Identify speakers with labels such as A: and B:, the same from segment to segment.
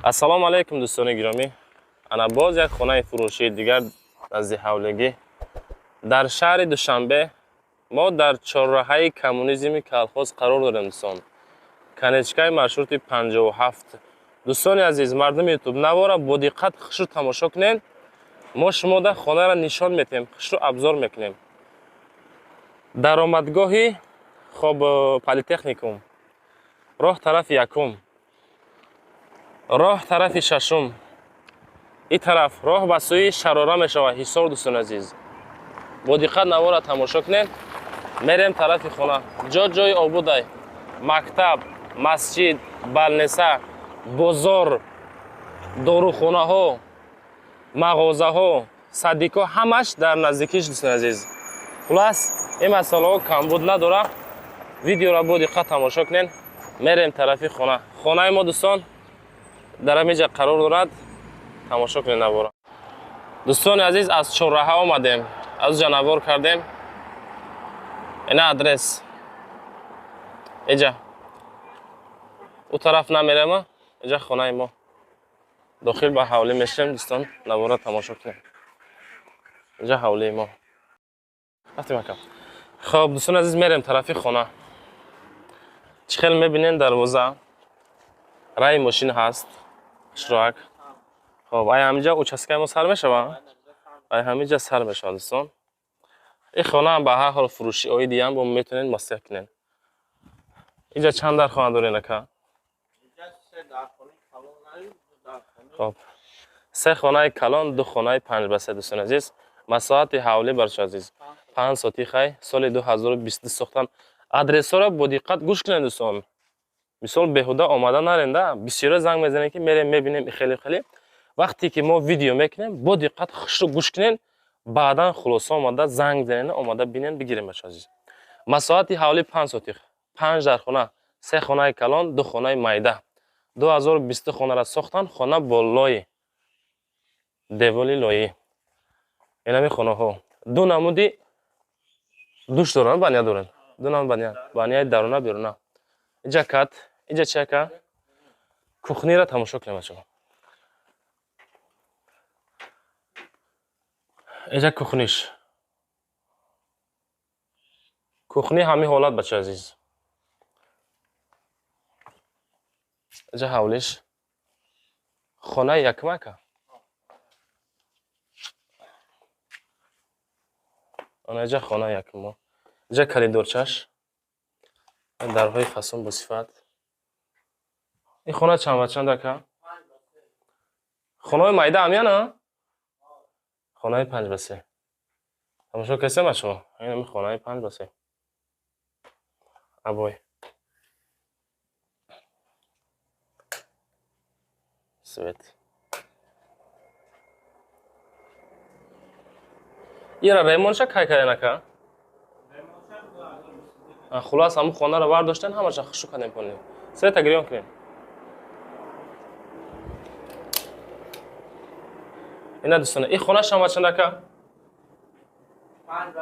A: ассалому алайкум дӯстони гиромӣ. Ана боз як хонаи фурӯшии дигар назди ҳавлигӣ дар шаҳри Душанбе. Мо дар чорраҳаи коммунизми колхоз қарор дорем дӯстон. Канечкаи маршрути 57. дӯстони азиз, мардуми ютуб, навора бо диққат хушрӯ тамошо кунед. Мо шумода хонаро нишон метем, хушрӯ абзор мекунем. Даромадгоҳи хоб политехникум. Роҳ тарафи якум. роҳ тарафи шашум. ин тараф роҳ ба сӯи Шарора мешавад. Ҳисор дӯстони азиз. Бо диққат навора тамошо кунед. Мерем тарафи хона. Ҷои обудай. Мактаб, масҷид, балнеса, бозор, дорухонаҳо, мағозаҳо, саддикҳо ҳамаш дар наздикиш дӯстони азиз. Хулас, ин масъалаҳо камбуд надорад. Видеоро бо диққат тамошо кунед. Мерем тарафи хона. Хонаи мо дӯстон дар ҳаминҷа қарор дорад. Тамошо кунед навора. дӯстони азиз, аз чорраҳа омадем. аз ҷанавор кардем. ина адрес. эҷа. у тараф намерем. эҷа хонаи мо. дохил ба ҳавлӣ мешавем дӯстон. навора тамошо кунед. эҷа ҳавлии мо. хоб дӯстони азиз, мерем тарафи хона. чӣ хел мебинем дарвоза. раи мошин ҳаст. хушроак. хоб ай ҳаминҷа участкаи мо сар мешавад. ай ҳаминҷа сар мешавад дӯстон. ин хона ба ҳар ҳол фурӯши оиди ям бо метавонед маслиҳат кунед. инҷа чанд дар хона доред ака? хоб. се хонаи калон, ду хонаи панҷбасе дӯстони азиз. маслиҳати ҳавлӣ баршо азиз. 5 соти хай, соли 2022 сохтан. адресҳоро бо диққат гӯш кунед дӯстон. мисол беҳуда омада наренда. бисёре занг мезанед ки мерем мебинем хеле. вақте ки мо видео мекунем, бо диққат хушрӯ гӯш кунед. баъдан хулоса омада занг занед, омада бинед бигирем баршо азиз. маслиҳати ҳавлӣ 5 соти. 5 дар хона, 3 хонаи калон, 2 хонаи майда. 2022 хонаро сохтан. хона бо лои. деволи лои. инами хонаҳо. ду намуди душ доранд, баня доранд. ду намуд баня. баняи даруна беруна. инҷа кат. инҷа чи ака? кухниро тамошо кунем бачаҳо. инҷа кухниш. кухни ҳамин ҳолат бачаҳо азиз. инҷа ҳавлиш. хонаи якум ака. ана инҷа хонаи якум. инҷа калидорчаш. дарҳои фасон бо сифат. ин хона чанд ва чанд ака? хонаи майда ҳамяна? хонаи 5 тамошо касем бачаҳо. ин хонаи 5 абой. свет. ира ремонтша кай карден ака? хулас ҳамун хонаро вардоштен, ҳамаша хушрӯ кардем понем. света гирён кунем. ина дӯстона, ин хона шама чанд ака? 5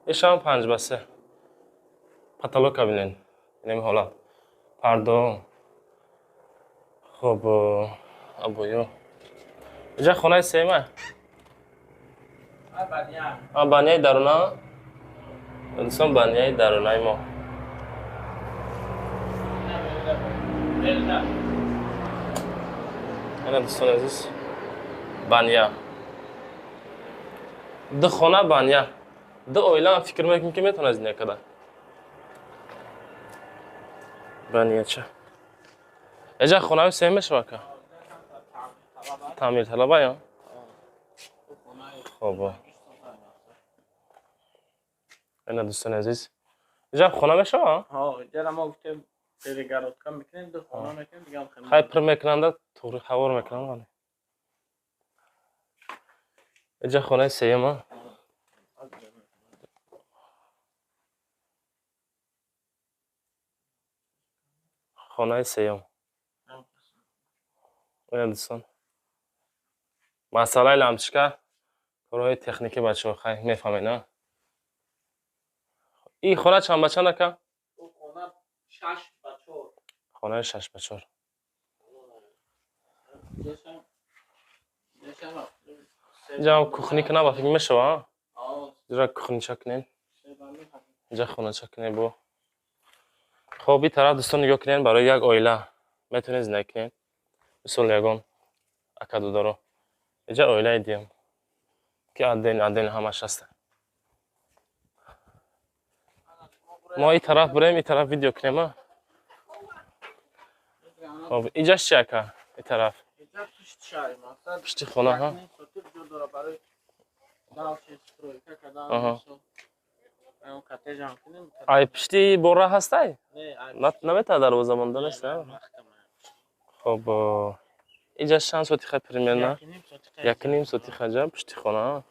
A: ин шама 5 потолок бинен. инами ҳолат. пардо. хоб абоё. инҷа хонаи сеюма? баняи даруна. дӯстон баняи дарунаи мо. ина дӯстони азиз. баня. ду хона баня. ду оила фикр мекунем ки метавонад зиндагӣ карда. баняча. эҷа хонаи сеюм мешавад ка? таъмирталаба ё? хоб. ина дӯстони азиз. инҷа хона мешавад?
B: ҷара мо гуфтем перегородка мекунем, ду хона мекунем, дигам
A: хай пир мекунанда туғри ҳавор мекунанд. инҷа хонаи сеюм. хонаи сеюм. ина дӯстон. масъалаи лампочка, корҳои техникӣ бачаҳо хай мефаҳмед, на? ин хона чанд ба чанд ака?
B: خانه 6 به 4.
A: خانه 6 به 4. اینجا هم کخنی کنه با فکر میشه. اینجا کخنی چکنین. اینجا خونه چکنه بو. خب این طرف دوستان نگاه کنین برای یک اویله میتونید زندگی کنین. مثل یگان اکادو دارو. اینجا اویله دیم که عدن همش هست. ما این طرف بریم این طرف ویدیو کنیم. خب اینجا چیه که این طرف؟ پشت خونه ها. آی پشتی بوره هستی؟ نمیتونه دروازه مانده نیست. خب اینجا چند ساعتی خواهی پریمیر نه؟ 1.5 ساعتی خواهی پشتی خونه.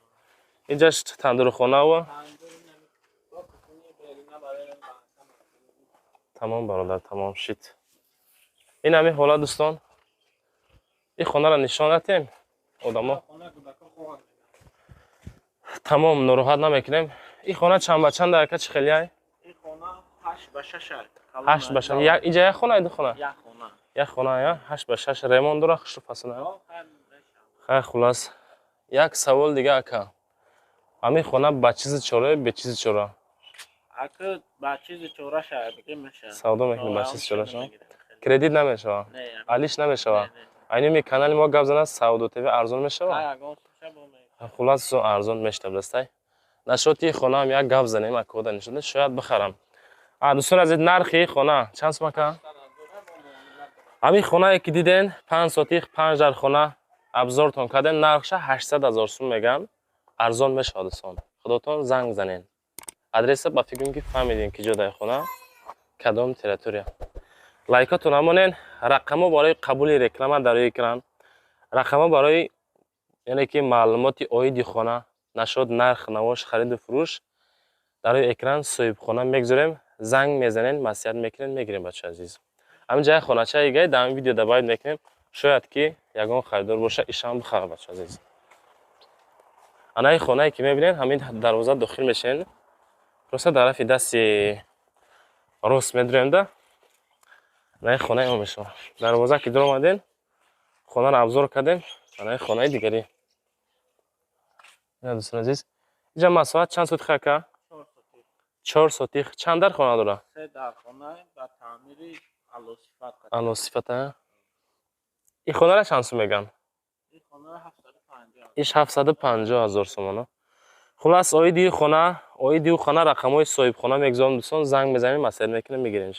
A: اینجا تندور خونه و تمام برادر تمام شد. این همه حالا دوستان این خونه را نشان دادیم آدما تمام ناراحت نمیکنیم. این خونه چند به چند درکه چه خیلی ای؟
B: این خونه 8 به 6
A: 8 به 6 اینجا یک خونه دو خونه؟ یک خونه یا 8 به 6 ریمون داره خشو فصله. خیلی خلاص یک سوال دیگه اکا همین خونه با چیز چوره به چیز چوره؟
B: اکا با چیز چوره شاید بگه میشه
A: سودا میکنه با چیز چوره شما؟ کردیت نمیشه؟ علیش نمیشه؟ اینی می کانال ما گپ زدن سودا تیوی ارزان میشه؟ خلاص ارزان میشه درسته؟ نشوتی خونه هم یک گپ زنیم اکو دانشده شاید بخرم. دوستان از نرخی خونه چند سمکه؟ همین خونه که دیدین 5 ساعتی 5 در خونه ابزارتون کردن نرخش 800,000 سوم میگن ارزان میشه دوستان. خودتون زنگ زنین. آدرس با فکر که فهمیدین که جای خونه کدام تریتوریا. لایکاتون همونین رقمو برای قبول رکلام در اکران رقمو برای یعنی که معلومات اوید خونه نشد نرخ نواش خرید و فروش در اکران صاحب خونه میگذاریم زنگ میزنین مسیحت میکنین میگیریم بچه عزیز. همین جای خونه چه ایگه در این ویدیو دباید میکنیم شاید که یگان خریدار باشه ایشان بخره بچه عزیز. انا این خونه که میبینین همین دروازه داخل میشین پروسه طرف دست راست میدریم ده نه خونه اون میشه دروازه که در اومدین خونه رو ابزار کردیم نه خونه دیگری. یا دوستان عزیز اینجا مساحت چند سوت خاکه؟ 4 سوتی چند در خونه داره؟
B: 3 در خونه و تعمیری
A: الو صفت این خونه را چند سو میگن؟
B: این خونه 750
A: ایش 750,000 سومانه. خلاص اویدی خونه رقمای صاحب خونه میگذارم دوستان زنگ میزنیم مسئله میکنه میگیرین.